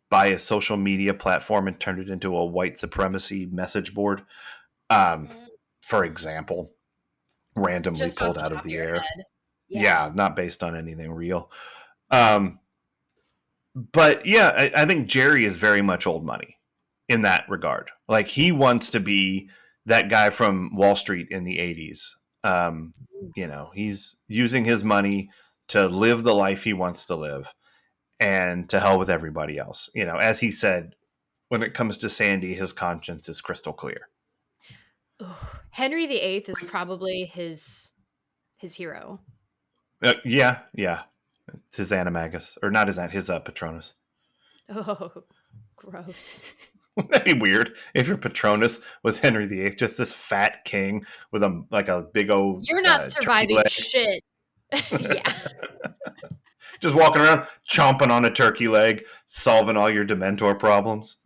buy a social media platform and turn it into a white supremacy message board. Um, Mm, for example, randomly just off pulled the out of top of the your air. head. Yeah, Yeah. not based on anything real. Um, but yeah, I think Jerry is very much old money in that regard. Like he wants to be that guy from Wall Street in the 80s. He's using his money to live the life he wants to live and to hell with everybody else. As he said, when it comes to Sandy, his conscience is crystal clear. Ugh. Henry VIII is probably his hero. Yeah, yeah. It's his animagus, or not his Patronus. Oh, gross. Wouldn't that be weird if your Patronus was Henry VIII, just this fat king with a big old You're not turkey surviving leg, shit. Yeah. just walking around chomping on a turkey leg, solving all your Dementor problems?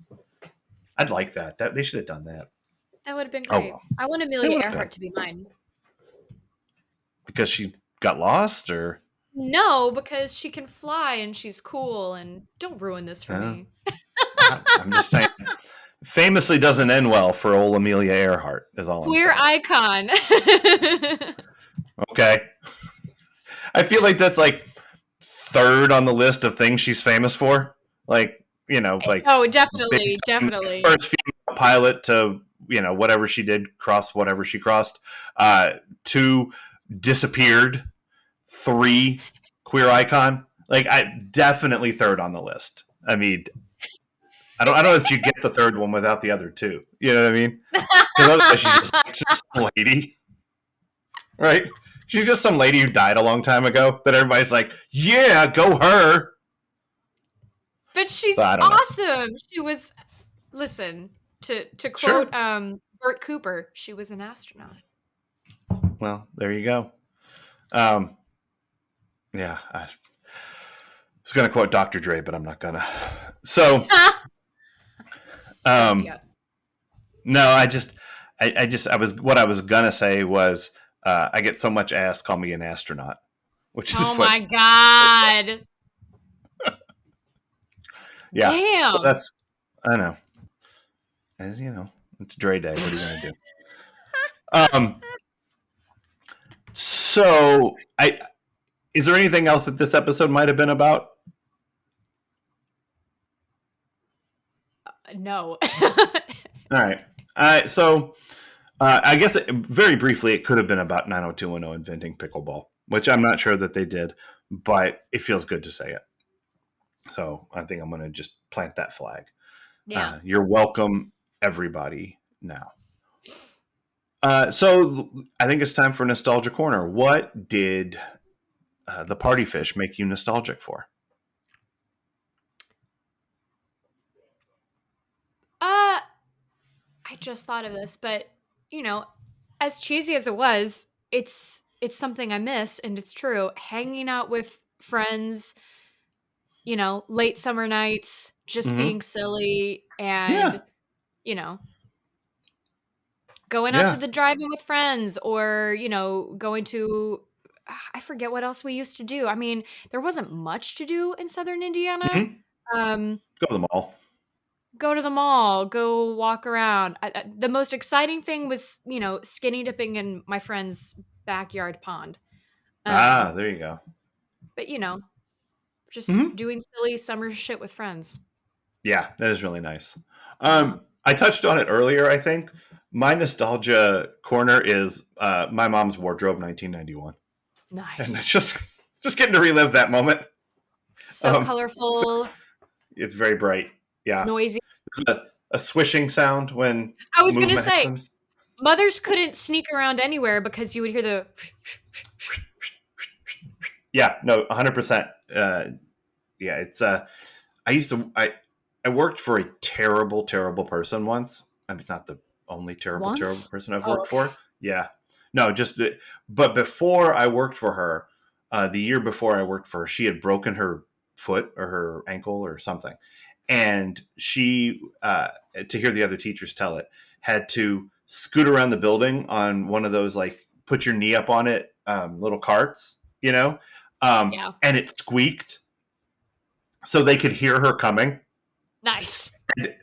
I'd like that. They should have done that. That would have been Oh great. well, I want it Amelia would have been. Earhart to be mine. because she got lost, or No, because she can fly and she's cool. And don't ruin this for uh, me. I'm just saying. Famously doesn't end well for old Amelia Earhart. Is all I'm Queer saying. icon. Okay, I feel like that's like third on the list of things she's famous for. Like like Oh, big definitely, time, definitely. first female pilot to whatever she did, cross whatever she crossed. Two, disappeared. Three, queer icon. Like I definitely third on the list. I mean, I don't know if you get the third one without the other two. You know what I mean? Because otherwise she's just some lady, right? She's just some lady who died a long time ago that everybody's like, yeah, go her. But she's So I don't know. awesome. She was, listen, to Sure. quote Bert Cooper, she was an astronaut. Well, there you go. Um, yeah, I was going to quote Dr. Dre, but I'm not gonna. So, Stumped um, ya. no, I was what I was gonna say was I get so much ass, call me an astronaut, which is Oh what. my god. Yeah, so Damn. that's I know, and it's Dre Day. What are you gonna do? Um, so I is there anything else that this episode might have been about? No. All right, so I guess very briefly, it could have been about 90210 inventing pickleball, which I'm not sure that they did, but it feels good to say it. So I think I'm going to just plant that flag. Yeah. You're welcome, everybody, now. So I think it's time for Nostalgia Corner. What did the party fish make you nostalgic for? I just thought of this, but as cheesy as it was, it's something I miss, and it's true. Hanging out with friends, late summer nights, just Mm-hmm. being silly, and Yeah, you know, going out to yeah. the drive-in with friends, or going to, I forget what else we used to do. I mean, there wasn't much to do in Southern Indiana. Mm-hmm. Um, Go to the mall. go to the mall, go walk around. The most exciting thing was, skinny dipping in my friend's backyard pond. Um, There you go. but just Mm-hmm. doing silly summer shit with friends. Yeah, that is really nice. Yeah. I touched on it earlier, I think. My nostalgia corner is my mom's wardrobe 1991. And it's Nice. just getting to relive that moment. So Um, colorful, it's very bright. Yeah. noisy. There's a swishing sound when I was going to movement say, happens. mothers couldn't sneak around anywhere because you would hear the. Yeah, no, 100%. Yeah, it's I used to I worked for a terrible terrible person once. I mean, it's not the only terrible terrible Once? person I've Oh, worked okay. for. Yeah. No, just but before I worked for her, the year before I worked for her, she had broken her foot or her ankle or something. And she to hear the other teachers tell it, had to scoot around the building on one of those like put your knee up on it little carts, Yeah. and it squeaked so they could hear her coming. Nice.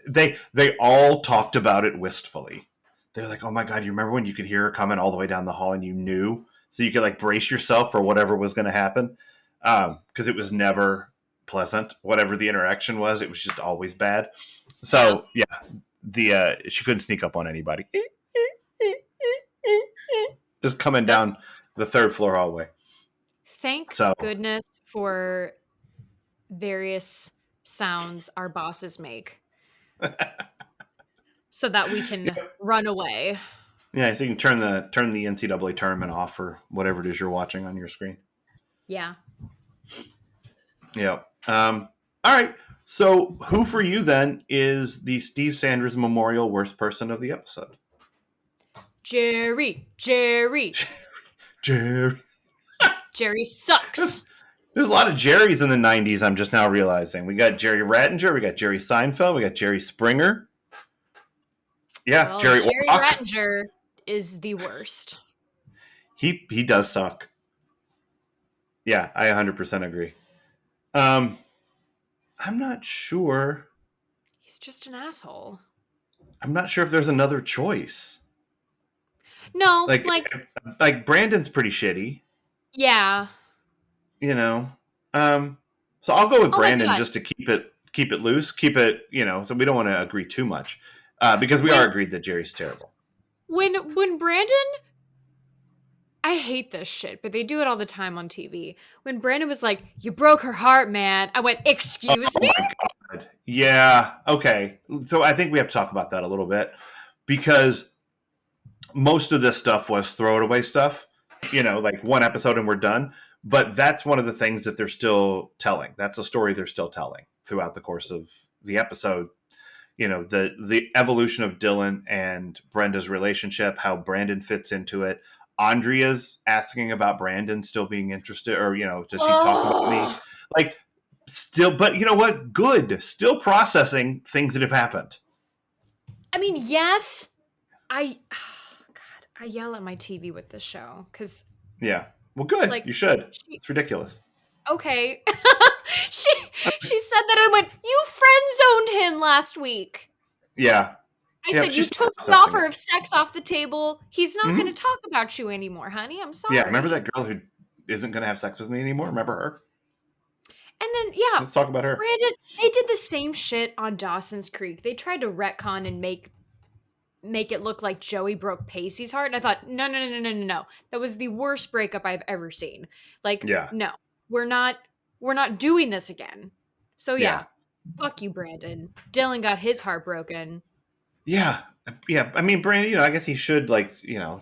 They all talked about it wistfully. They're like, "Oh my god, you remember when you could hear her coming all the way down the hall and you knew, so you could like brace yourself for whatever was going to happen?" Because it was never pleasant. Whatever the interaction was, it was just always bad. Yeah. So yeah, the she couldn't sneak up on anybody. Just coming down That's the third floor hallway. Thank So goodness for various sounds our bosses make so that we can run away. yeah, so you can turn the NCAA tournament off or whatever it is you're watching on your screen. Yeah. Yeah. All right. So, who for you then is the Steve Sanders Memorial worst person of the episode? Jerry. Jerry. Jerry sucks. There's a lot of Jerrys in the 90s, I'm just now realizing. We got Jerry Rattinger, we got Jerry Seinfeld, we got Jerry Springer. Yeah, Well, Jerry Jerry Orbach. Rattinger is the worst. He does suck. Yeah, I 100% agree. Um, I'm not sure. He's just an asshole. I'm not sure if there's another choice. No, Like, Brandon's pretty shitty, yeah. you know. Um, so I'll go with Oh my Brandon god. just to keep it loose, keep it, so we don't want to agree too much, because we are When agreed that Jerry's terrible. when Brandon, I hate this shit, but they do it all the time on TV. When Brandon was like, "You broke her heart, man," I went, "Excuse Oh me?" my god. Yeah. Okay. So I think we have to talk about that a little bit because most of this stuff was throw it away stuff, like one episode and we're done. But that's one of the things that they're still telling. That's a story they're still telling throughout the course of the episode. The evolution of Dylan and Brenda's relationship, how Brandon fits into it. Andrea's asking about Brandon still being interested, or does he talk about me? Oh, Like, still, but you know what? Good. Still processing things that have happened. I mean, yes, God, I yell at my TV with this show because, Yeah. Well, good. like, You should. she It's ridiculous. okay, she she said that I went, "You friend zoned him last week." Yeah. I Yeah. said, She's "You still took the processing offer it. of sex off the table. He's not going to Hmm. talk about you anymore, honey. I'm Yeah. Remember sorry." that girl who isn't going to have sex with me anymore? Remember her? And then, yeah, Let's talk about her. Brandon, they did the same shit on Dawson's Creek. They tried to retcon and make it look like Joey broke Pacey's heart. And I thought, no, no, no, no, no, no, no. That was the worst breakup I've ever seen. Like, Yeah. no, we're not we're not doing this again. So Yeah. yeah, fuck you, Brandon. Dylan got his heart broken. Yeah. Yeah. I mean, Brandon, I guess he should,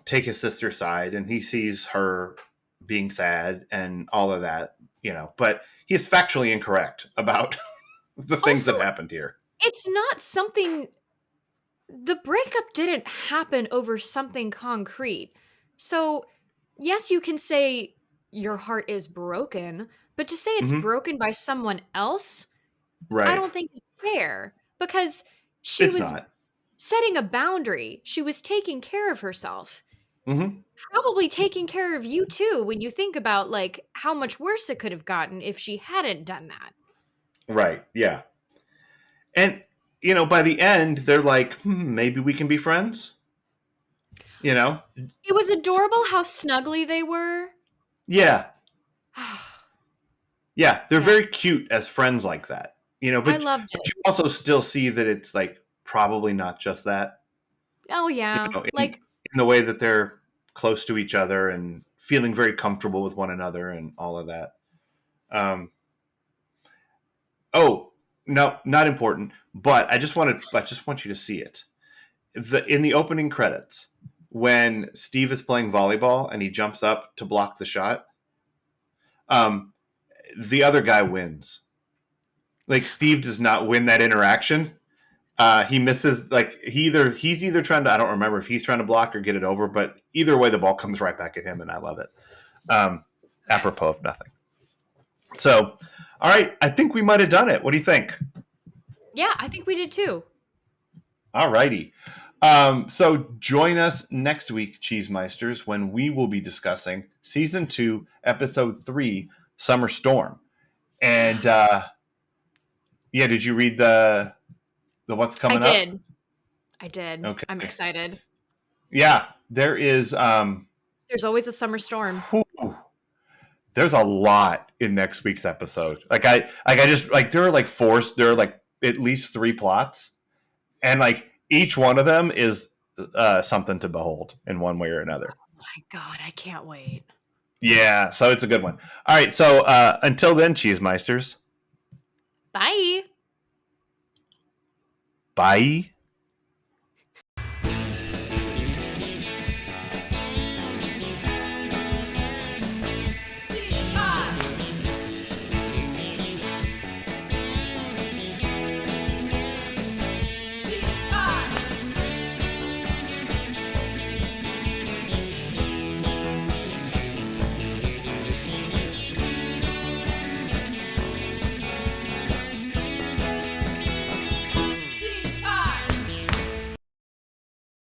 take his sister's side, and he sees her being sad and all of that, but he's factually incorrect about the things Also, that happened here. it's not something the breakup didn't happen over something concrete. So, yes, you can say your heart is broken, but to say it's Hmm. broken by someone else, I Right. don't think is fair because she It's was not. setting a boundary. She was taking care of herself. Hmm. Probably taking care of you too when you think about like how much worse it could have gotten if she hadn't done that. Right. Yeah. And, by the end, they're like, maybe we can be friends, you know? It was adorable how snuggly they were. Yeah. Yeah. They're Yeah, very cute as friends like that, I but loved it. you also still see that it's like probably not just that, Oh yeah. in the way that they're close to each other and feeling very comfortable with one another and all of that. Um, oh, no, not important, but I just want you to see it. In the opening credits, when Steve is playing volleyball and he jumps up to block the shot, um, the other guy wins. Like, Steve does not win that interaction. He misses, like, he's either trying to, I don't remember if he's trying to block or get it over, but either way the ball comes right back at him, and I love it. Okay. Apropos of nothing. So, all right, I think we might have done it. What do you think? Yeah, I think we did too. All righty. So join us next week, Cheesemeisters, when we will be discussing season 2, episode 3, Summer Storm. And yeah, did you read the what's I coming up? did. I did. I'm Okay. excited. Yeah, there is. There's always a summer storm. Whew, there's a lot in next week's episode. I just like there are like at least 3 plots, and like each one of them is something to behold in one way or another. My God, I can't wait. Yeah, so it's a good one. All right, so until then, Cheesemeisters. Bye. Bye.